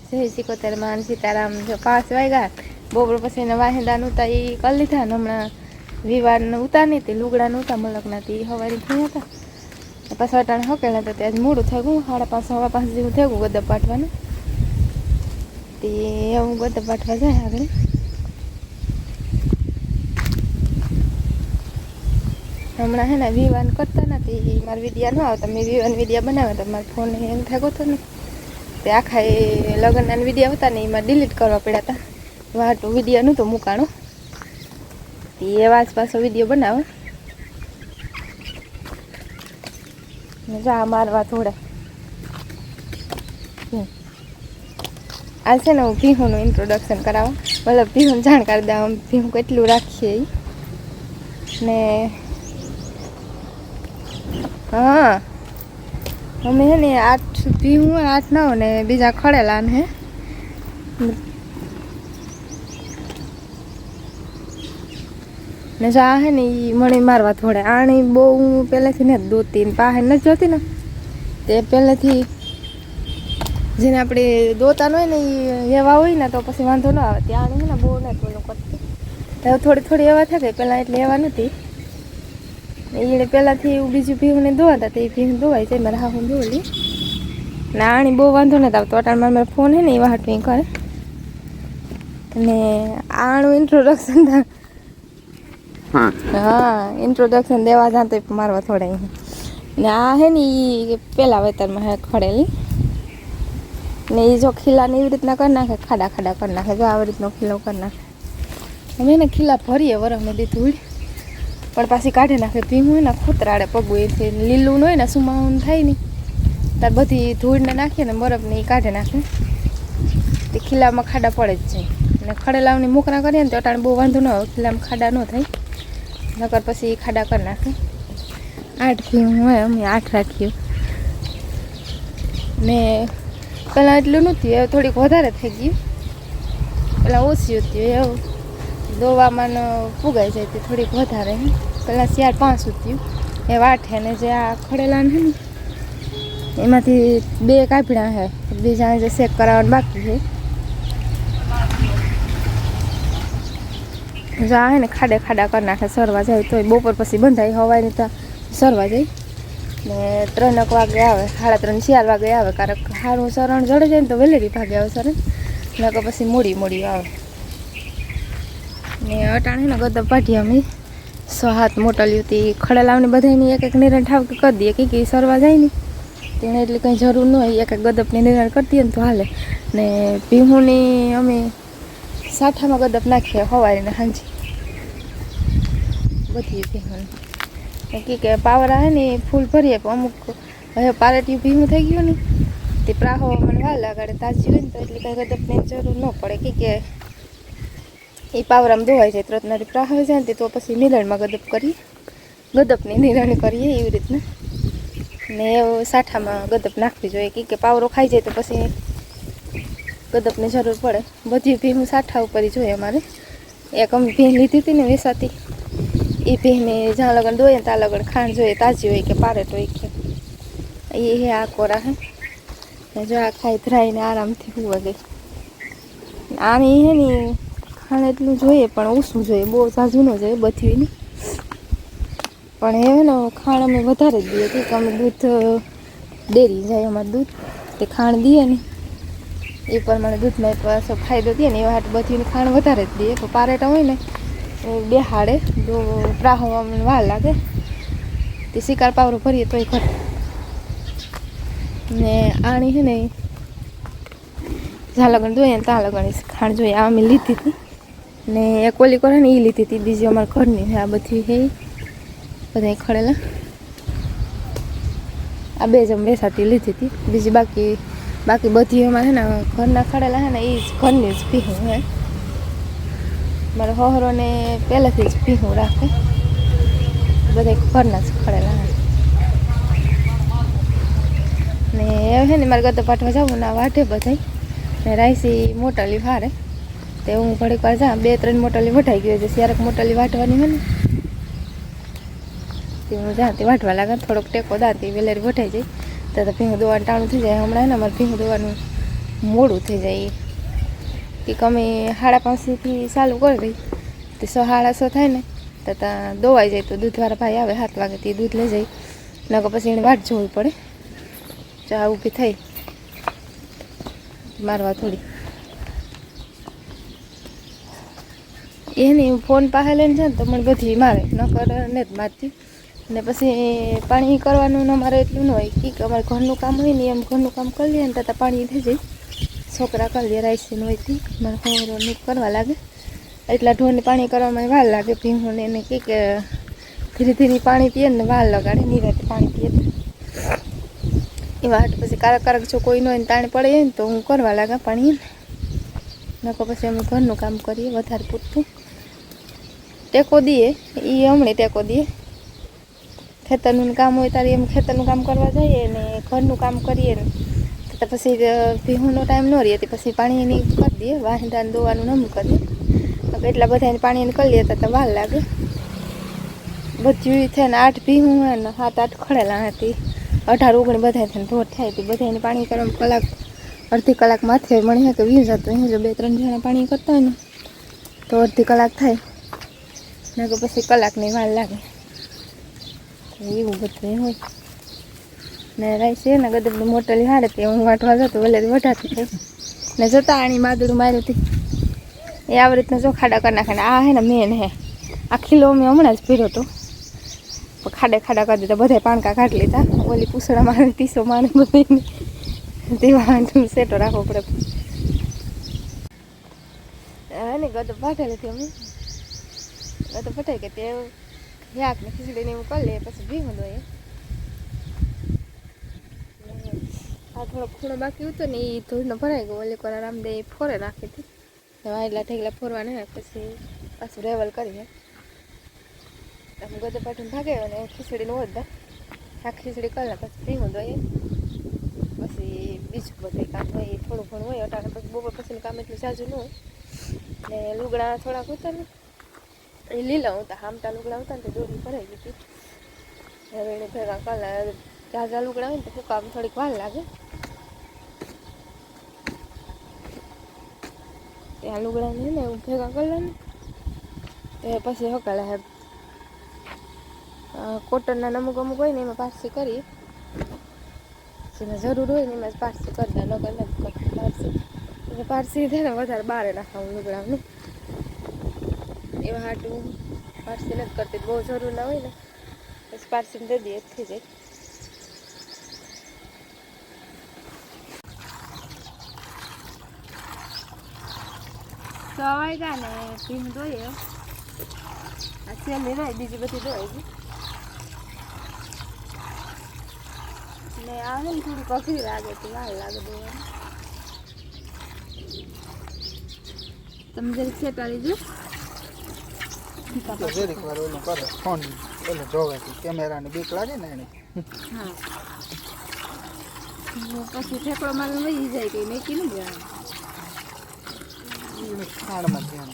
જય સિકોતેરમાં સીતારામ જો 5 વાગ્યા બપોર પછી એના વાહેંદા નહોતા એ કરી લીધા ને હમણાં વિવારને ઉતારની હતી લુગડા નહોતા મલકના હતી સવારે થયા હતા પાછા અટાણે હકેલા હતા ત્યાં મોડું થઈ ગયું 5:30 5:15 જેવું થઈ ગયું ગદપ પાઠવાનું તે હું ગદપ પાઠવા જાય આગળ હમણાં હે ને વિવાન કરતા નથી મારા વિડીયા ન આવતા મેં વિવાન વિડીયા બનાવ્યા હતા મારા ફોન હેંગ થયો હતો ને તે આખા એ લગ્નના વિડીયા હતા ને એમાં ડિલીટ કરવા પડ્યા હતા વાટું વિડીયો નહોતો મૂકાણો તે એવા જ પાછો વિડીયો બનાવે જા મારવા થોડા આ છે ને હું ભીહુંનું ઇન્ટ્રોડક્શન કરાવું મતલબ ભીહુંને જાણ કરી દઉં ભીહું કેટલું રાખીએ ને હા અમે હે ને 8 ભીહું 8 9 ને બીજા ખડેલા ને ને જા હે ને એ મણી મારવા થોડે આણી બહુ હું પહેલેથી ને દોતી ને પાસે નથી જોતી ને તે પહેલેથી જેને આપણે દોતા હોય ને એ એવા હોય ને તો પછી વાંધો ન આવે ત્યાં આણી ને બહુ નથી બોલું કરતી હવે થોડી થોડી એવા થાય પહેલાં એટલે એવા નથી એ પહેલાંથી એવું બીજું ભીહુંને ધોવાતા તો એ ભીહું ધોવાય જાય મારે હા હું ધોલી ને આણી બહુ વાંધો નથી આવતો અટાણમાં મારો ફોન હે ને એ વાટવી કરે ને આણું ઇન્ટ્રોડક્શન હા ઇન્ટ્રોડક્શન દેવા જાતો મારવા થોડા ને આ હે ને એ પહેલાં વેતરમાં હે ખડેલી ને એ જો ખીલાને એવી રીતના કરી નાખે ખાડા ખાડા કરી નાખે જો આવી રીતનો ખીલો કરી નાખે અમે એને ખીલા ભરીએ વરમે દીધું પણ પાછી કાઢી નાખે ભીમું હોય ને ખૂતરાડે પગવું એથી લીલું હોય ને સુમાવું થાય ને તાર બધી ધૂળને નાખીએ ને બરફને એ કાઢી નાખે તે ખીલામાં ખાડા પડે જ છે અને ખડેલાવની મોકરા કરીએ ને તો અટાણે બહુ વાંધો ન આવે ખીલામાં ખાડા ન થાય નકર પછી ખાડા કરી નાખે 8 ભીમું હોય અમે 8 રાખ્યું ને પહેલાં એટલું નહોતું હવે થોડીક વધારે થઈ ગયું પહેલાં ઓછી હતી એવું દોવામાં ફુગાઈ જાય તે થોડીક વધારે પહેલાં 4-5 સુધ્યું એ વાઠે ને જે આ ખડેલા ને એમાંથી 2 કાપડા છે બીજા જે શેક કરાવવાનું બાકી છે જો આ ને ખાડે ખાડા કરી નાખે સરવા જાય તો બપોર પછી બંધાય હવારની તો સરવા જાય ને 3 વાગે આવે 3:30 4 વાગે આવે કારણ સારું સરણ જડે જાય ને તો વહેલેરી ભાગે આવે સરણ નકર પછી મોડી આવે ને અટાણે ને ગદપ પાટી અમે 6-7 મોટલ્યું હતી ખડેલાવની બધાની એક નિરણ ઠાવ કે કરી દઈએ કે સરવા જાય ને તેને એટલી કંઈ જરૂર ન હોય એક ગદપની નિરણ કરી દઈએ ને તો હાલે ને ભીહુંની અમે સાઠામાં ગદપ નાખીએ સવારે સાંજે બધી ભીહું કે પાવર આવે ને ફૂલ ભરીએ પણ અમુક હવે પારેટિયું ભીહું થઈ ગયું ને તે પ્રાહો મને વાર લાગાડે તાજી હોય ને તો એટલી કાંઈ ગદપની જરૂર ન પડે કે એ પાવરામાં ધોવાઈ જાય ત્રતનારી પ્રાહ આવી જાય ને તો પછી નિરણમાં ગદપની નિરણ કરીએ એવી રીતના ને સાઠામાં ગદપ નાખવી જોઈએ કે પાવરો ખાઈ જાય તો પછી ગદપની જરૂર પડે બધી ભીહું સાઠા ઉપર જોઈએ અમારે એક અમે ભીહ લીધી હતી ને વેસાતી એ ભીહને જ્યાં લગન ધોઈએ ત્યાં લગન ખાંડ જોઈએ તાજી હોય કે પારેટ હોય કે એ હે આ કોરા હે જો આ ખાઈ ધરાઈને આરામથી હુવા ગઈ આની હે ને ખાણ એટલું જોઈએ પણ ઓછું જોઈએ બહુ ઝાઝું ન જોઈએ બથીને પણ એ ને ખાણ અમે વધારે જ દઈએ કે અમે દૂધ ડેરી જાય અમારું દૂધ તે ખાણ દઈએ ને એ પ્રમાણે દૂધમાં પાછો ફાયદો દે ને એ હાટ બધીને ખાણ વધારે જ દઈએ પણ પારેટા હોય ને બેહાડે તો પ્રાહો અમને વાર લાગે તે શિકાર પાવરો ભરીએ તોય ઘટે ને આણી છે ને જ્યાં લગન જોઈએ ને ત્યાં લગન ખાણ જોઈએ આ અમે લીધી હતી ને એક ઓલી કરે ને એ લીધી હતી બીજી અમારા ઘરની આ બધી હે બધા ખડેલા આ 2 જ અમે વેસાતી લીધી હતી બીજી બાકી બધી અમારે ને ઘરના ખડેલા છે ને એ જ ઘરની જ ભીહું હે મારો હોહરોને પહેલેથી જ ભીહું રાખે બધા ઘરના જ ખડેલા ને એ છે ને મારે ગદપ પાઠવા જવું ના વાટે બધાય ને રાઈસી મોટલી ફારે તે હું ઘડીક વાર જા 2-3 મોટલી વઢાઈ ગયો છે ક્યારેક મોટલી વાટવાની હોય ને તે હું જાતી વાટવા લાગે થોડોક ટેકો દાતી વેલેરી વઢાઈ જાય તો ભીહું દોવાનું ટાણું થઈ જાય હમણાં ને અમારે ભીહું દોવાનું મોડું થઈ જાય કે અમે 5:30થી ચાલુ કરી દઈ તો 6:30 થાય ને તો ત્યાં દોવાઈ જાય તો દૂધવાળા ભાઈ આવે 7 વાગે દૂધ લઈ જાય નકર પછી એને વાટ જોવી પડે ચા ઊભી થઈ મારવા થોડી એની ફોન પાસે લઈને છે ને તો મને બધી મારે નકર ને જ મારતી ને પછી પાણી કરવાનું ન મારે એટલું ન હોય કે અમારે ઘરનું કામ હોય ને એમ ઘરનું કામ કરી લઈએ ને ત્યાં પાણી થઈ જાય છોકરા કરી લે રાઈસીને હોયથી મારે ખોવાનું કરવા લાગે એટલા ઢોરને પાણી કરવામાં વાર લાગે ભીંગોને એને કે ધીરે ધીરે પાણી પીએ ને વાર લગાડે નિરાતે પાણી પીએ એ વાટ પછી કારક જો કોઈ ન હોય ને તાણે પડે ને તો હું કરવા લાગા પાણી નકો પછી અમે ઘરનું કામ કરીએ વધારે પૂરતું ટેકો દઈએ એ હમણાં ટેકો દઈએ ખેતરનું કામ હોય ત્યારે એમ ખેતરનું કામ કરવા જઈએ ને ઘરનું કામ કરીએ ને તો પછી ભીહુંનો ટાઈમ ન રહીએ તો પછી પાણીની કરી દઈએ વાહિંદાને દોવાનું નમું કરીએ એટલા બધાને પાણીને કરી લઈએ તો વાર લાગે બધું થઈને 8 ભીહું હોય ને 7-8 ખડેલા હતી 18-19 બધા થઈને ઢોર થાય તો બધાને પાણી કરવામાં કલાક અડધી કલાક માથે મને કે 20 જતું જો 2-3 જણા પાણી કરતા હોય ને તો અડધી કલાક થાય ને કે પછી કલાકની વાર લાગે એવું બધું હોય ને રાઈસ છે ને ગદબની મોટલી હાડે તે હું વાટવા જતો વહેલેથી વઢાતી થઈ ને જતા આણી માદડું માર્યું હતી એ આવી રીતના જો ખાડા કરી નાખે ને આ હે ને મેન હે આ ખીલો મેં હમણાં જ પીર્યો હતો ખાડા કરી દીધા બધા પાણકા કાઢી લીધા ઓલી પૂસડા મારે 30 મારે બધી તેવા સેટો રાખવો પડે ને ગદ પાઠે લીધી અમે ગદ પટાઈ કે તે યાક ને ખીચડીને એવું કરી લે પછી ભીગું દઈએ આ થોડો ખૂણો બાકી હતો ને એ ધૂળનો ભરાઈ ગયો ઓલી કોરા રામદે ફોરે નાખી હતી વાયલા ઠેકલા ફોરવાને પછી પાછું રેવલ કરીએ તમે ગદ પાઠીને ભાગે અને ખીચડીને વધા આ ખીચડી કરી પછી ભીગું દઈએ પછી બીજું બધું કામ હોય એ થોડું ઘણું હોય અટાણે પછી બપોર પછીનું કામ એટલું સાજું ન હોય ને લુગડા થોડાક હતા ને એ લીલા હતા હામટા લુગડા હતા ને તો દોરી ભરાઈ ગઈ હતી હવે એને ભેગા કલા ઝાઝા લુગડા હોય ને તો ફૂકામાં થોડીક વાર લાગે ત્યાં લુગડાને ને એવું ભેગા કલા ને તો પછી હકાલા હે કોટનના અમુક હોય ને એમાં પારસી કરીએ જેને જરૂર હોય ને એમાં પારસી કરી દે ન નથી કરતી પારસી થાય ને વધારે બહાર નાખાવું લુગડાનું એવા હાટું પારસી નથી કરતી બહુ જરૂર ના હોય ને પછી પારસીને દઈ દઈએ થઈ જાય સવાઈ ગયા ને ભીમ દોઈએ આ સેલી રહી બીજી બધી દોઈ ગઈ ને આવે ને થોડુંક અઘરી લાગે તો વાર લાગે દોવાનું તમે જરીક સેટા લીધો જરીક વાર ઓલું કરે ફોન ઓલું જોવે કેમેરાની બીક લાગે ને એને હા પછી ઠેકડો મારે વહી જાય કંઈ મેકી નહીં જવાનું ખાણમાં ધ્યાન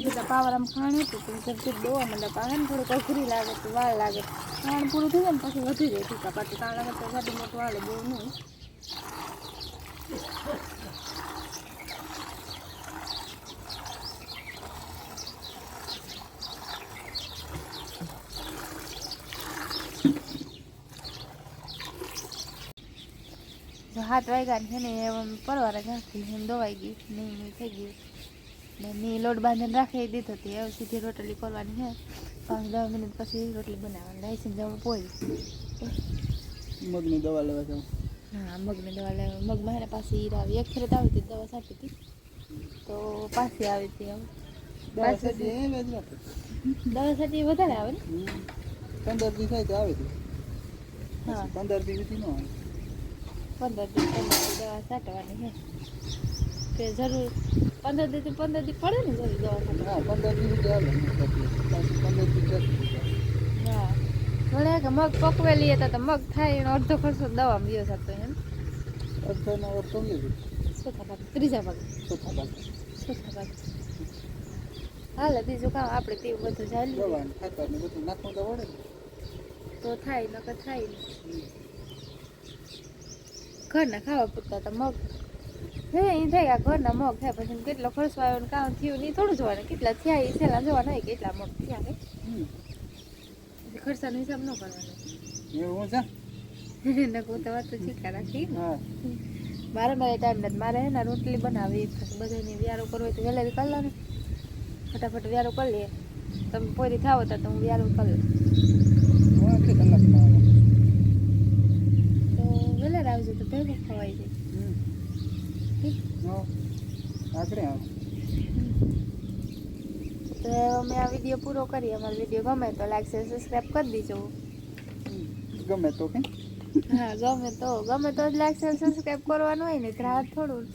જેટલા પાવરામાં ખાણ હતું તો જબજબ દોવા માંડે પાવે ને થોડુંક અઘરી લાગે તો વાર લાગે ખાણ પૂરું થઈ જાય ને પછી વધી જાય ટીકા પાછું તાણ લાગે તો ગાડી મોટું હાલે બહુ નહીં જો 7 વાગ્યા છે ને એમ પરવારે નાખી એમ દવાઈ ગઈ નહીં થઈ ગયું ને ની લોટ બાંધીને રાખી દીધો હતી હવે સીધી રોટલી કરવાની છે 5-10 મિનિટ પછી રોટલી બનાવવાની રાઈસને જવું પોઈ મગની દવા લેવા જાઉં હા મગની દવા લેવા મગમાં એને પાછી ઈર આવી એક ફેરત આવી હતી દવા છાંટી હતી તો પાછી આવી હતી હવે દવા છાંટી વધારે આવે ને 15 દી થાય તો આવે છે હા 15 દી સુધી ન આવે 15 દી દવા છાંટવાની છે કે જરૂર 15 દી પડે ને જરૂર દવા છાંટવા હા 15 દી સુધી આવે 15 દી હા ઘણા કે મગ પકવેલી હતા તો મગ થાય એનો અડધો ખર્ચો દવા ગયો જતો એમ અડધોનો અડધો લીધું ચોથા ભાગ ત્રીજા ભાગ ચોથા ભાગ હાલે બીજું કામ આપણે તેવું બધું ચાલી દવા ખાતર ને બધું નાખવું તો વળે તો થાય નકર થાય નહીં ઘરના ખાવા પૂરતા તો મગ હે એ થાય આ ઘરના મગ થાય પછી કેટલો ખર્ચો આવ્યો ને કામ થયું નહીં થોડું જોવાનું કેટલા થયા એ છેલ્લા જોવાના હોય કેટલા મગ થયા હે એટલે ખર્ચાનો હિસાબ ન કરવાનો એવું છે નકું તો વાત તો શીખા રાખી હા મારે ટાઈમ નથી મારે હે ને રોટલી બનાવી પછી બધાની વ્યારો કરવો હોય તો વહેલા કરી લો ને ફટાફટ વ્યારો કરી લઈએ તમે પોરી થાવ તો હું વ્યારો કરી લઉં કેટલી કલાકમાં આવે તો વહેલા આવજો તો ભેગું ખવાઈ જાય ઠીક હા આખરે આવે તો અમે આ વિડીયો પૂરો કરીએ અમારો વિડીયો ગમે તો લાઈક શેર સબસ્ક્રાઈબ કરી દીજો ગમે તો કે હા ગમે તો જ લાઈક શેર સબસ્ક્રાઈબ કરવાનું હોય ને રાત થોડું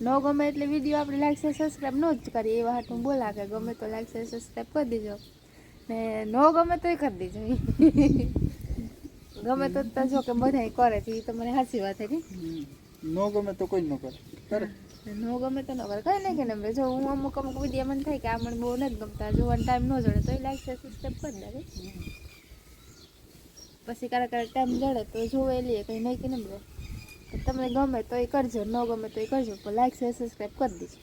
ન ગમે એટલે વિડીયો આપણે લાઈક શેર સબસ્ક્રાઈબ ન જ કરીએ એ વાત હું બોલા કે ગમે તો લાઈક શેર સબસ્ક્રાઈબ કરી દેજો ને ન ગમે તોય કરી દેજો ગમે તો જો કે બધા કરે છે એ તમારે સાચી વાત છે નો ગમે તો કોઈ ન કરે કરે ન ગમે તો ન કરે કઈ નહીં કે ને જો હું અમુક વિડીયો મને થાય કે આ મને બહુ નથી ગમતા જોવાનો ટાઈમ ન જડે તો એ લાઈક શેર સબસ્ક્રાઈબ કરી દે પછી ક્યારેક ટાઈમ જડે તો જોવે લઈએ કંઈ નહીં કે નહીં તમને ગમે તો એ કરજો ન ગમે તો એ કરજો પણ લાઈક શેર સબસ્ક્રાઈબ કરી દેજો